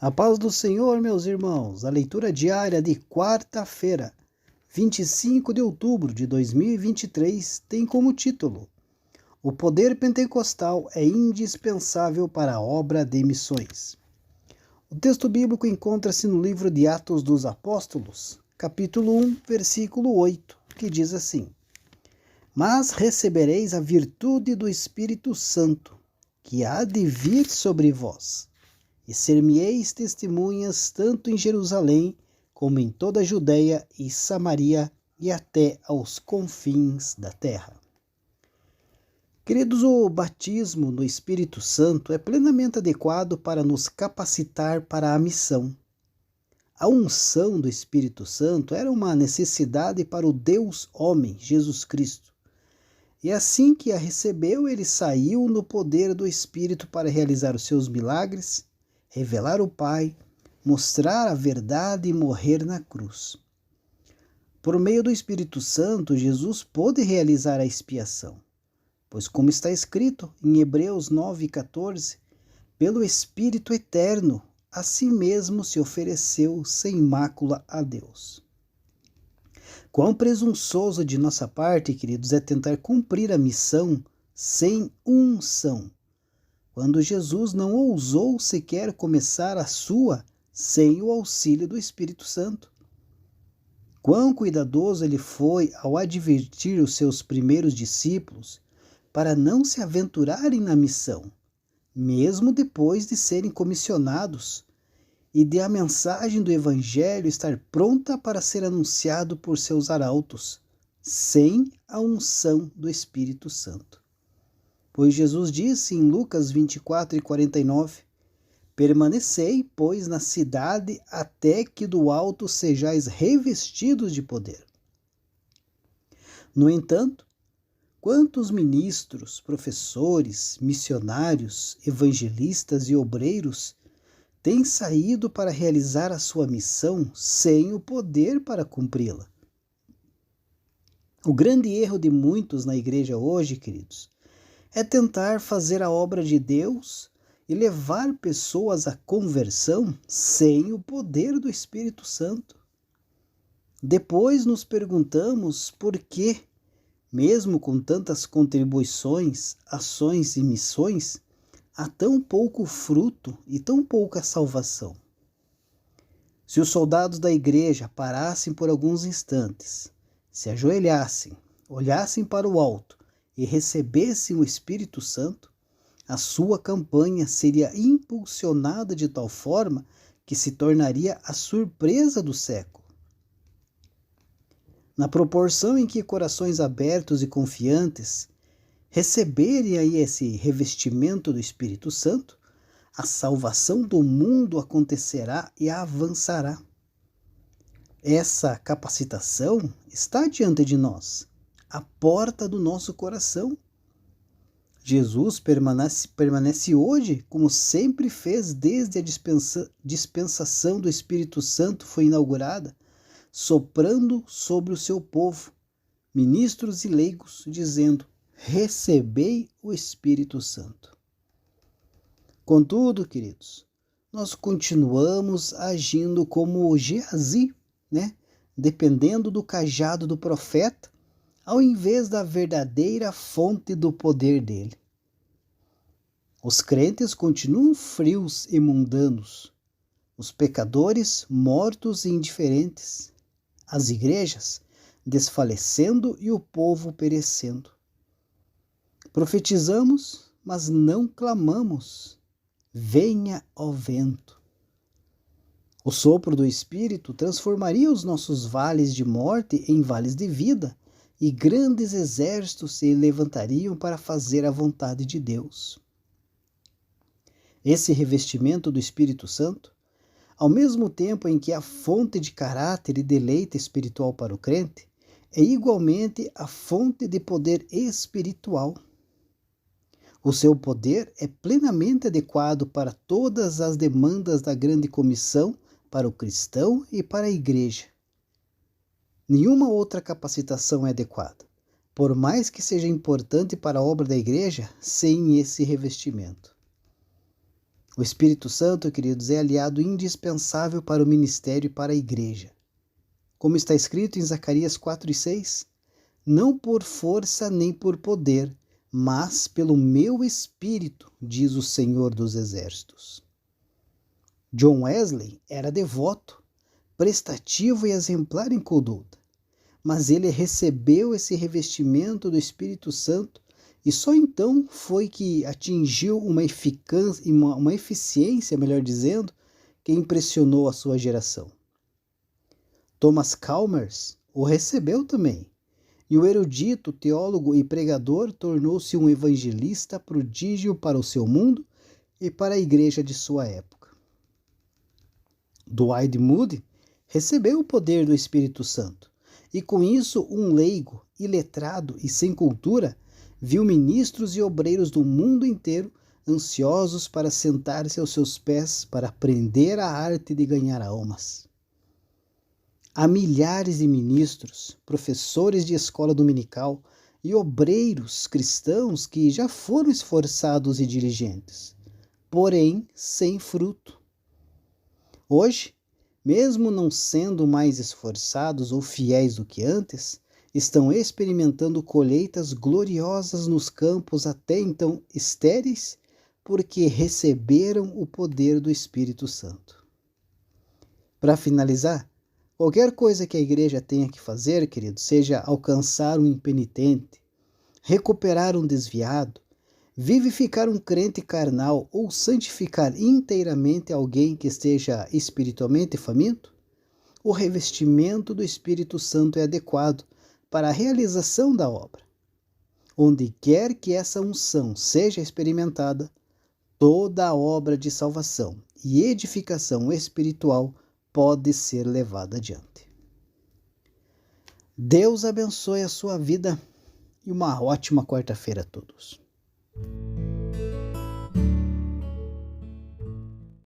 A paz do Senhor, meus irmãos. A leitura diária de quarta-feira, 25 de outubro de 2023, tem como título: O poder pentecostal é indispensável para a obra de missões. O texto bíblico encontra-se no livro de Atos dos Apóstolos, capítulo 1, versículo 8, que diz assim: Mas recebereis a virtude do Espírito Santo, que há de vir sobre vós, e ser-me-eis testemunhas tanto em Jerusalém, como em toda a Judeia e Samaria, e até aos confins da terra. Queridos, o batismo no Espírito Santo é plenamente adequado para nos capacitar para a missão. A unção do Espírito Santo era uma necessidade para o Deus-homem, Jesus Cristo. E assim que a recebeu, ele saiu no poder do Espírito para realizar os seus milagres, revelar o Pai, mostrar a verdade e morrer na cruz. Por meio do Espírito Santo, Jesus pôde realizar a expiação, pois como está escrito em Hebreus 9,14, pelo Espírito Eterno, a si mesmo se ofereceu sem mácula a Deus. Quão presunçoso de nossa parte, queridos, é tentar cumprir a missão sem unção, quando Jesus não ousou sequer começar a sua sem o auxílio do Espírito Santo. Quão cuidadoso ele foi ao advertir os seus primeiros discípulos para não se aventurarem na missão, mesmo depois de serem comissionados, e de a mensagem do Evangelho estar pronta para ser anunciado por seus arautos, sem a unção do Espírito Santo. Pois Jesus disse em Lucas 24:49, Permanecei, pois, na cidade, até que do alto sejais revestidos de poder. No entanto, quantos ministros, professores, missionários, evangelistas e obreiros têm saído para realizar a sua missão sem o poder para cumpri-la? O grande erro de muitos na igreja hoje, queridos, é tentar fazer a obra de Deus e levar pessoas à conversão sem o poder do Espírito Santo. Depois nos perguntamos por que, mesmo com tantas contribuições, ações e missões, há tão pouco fruto e tão pouca salvação. Se os soldados da igreja parassem por alguns instantes, se ajoelhassem, olhassem para o alto e recebessem o Espírito Santo, a sua campanha seria impulsionada de tal forma que se tornaria a surpresa do século. Na proporção em que corações abertos e confiantes receberem aí esse revestimento do Espírito Santo, a salvação do mundo acontecerá e avançará. Essa capacitação está diante de nós, à porta do nosso coração. Jesus permanece hoje como sempre fez desde a dispensação do Espírito Santo foi inaugurada, soprando sobre o seu povo, ministros e leigos, dizendo: recebei o Espírito Santo. Contudo, queridos, nós continuamos agindo como Geazi, dependendo do cajado do profeta, ao invés da verdadeira fonte do poder dele. Os crentes continuam frios e mundanos, os pecadores mortos e indiferentes, as igrejas desfalecendo e o povo perecendo. Profetizamos, mas não clamamos. Venha, ó vento. O sopro do Espírito transformaria os nossos vales de morte em vales de vida, e grandes exércitos se levantariam para fazer a vontade de Deus. Esse revestimento do Espírito Santo, ao mesmo tempo em que é a fonte de caráter e deleite espiritual para o crente, é igualmente a fonte de poder espiritual. O seu poder é plenamente adequado para todas as demandas da grande comissão para o cristão e para a igreja. Nenhuma outra capacitação é adequada, por mais que seja importante para a obra da igreja, sem esse revestimento. O Espírito Santo, queridos, é aliado indispensável para o ministério e para a igreja. Como está escrito em Zacarias 4:6, não por força nem por poder, mas pelo meu Espírito, diz o Senhor dos Exércitos. John Wesley era devoto, prestativo e exemplar em conduta, mas ele recebeu esse revestimento do Espírito Santo e só então foi que atingiu uma eficiência, melhor dizendo, que impressionou a sua geração. Thomas Chalmers o recebeu também, e o erudito, teólogo e pregador tornou-se um evangelista prodígio para o seu mundo e para a igreja de sua época. Dwight Moody recebeu o poder do Espírito Santo, e com isso um leigo, iletrado e sem cultura, viu ministros e obreiros do mundo inteiro ansiosos para sentar-se aos seus pés para aprender a arte de ganhar almas. Há milhares de ministros, professores de escola dominical e obreiros cristãos que já foram esforçados e diligentes, porém sem fruto. Hoje, mesmo não sendo mais esforçados ou fiéis do que antes, estão experimentando colheitas gloriosas nos campos até então estéreis, porque receberam o poder do Espírito Santo. Para finalizar, qualquer coisa que a igreja tenha que fazer, querido, seja alcançar um impenitente, recuperar um desviado, vivificar um crente carnal ou santificar inteiramente alguém que esteja espiritualmente faminto, o revestimento do Espírito Santo é adequado para a realização da obra. Onde quer que essa unção seja experimentada, toda a obra de salvação e edificação espiritual pode ser levada adiante. Deus abençoe a sua vida e uma ótima quarta-feira a todos.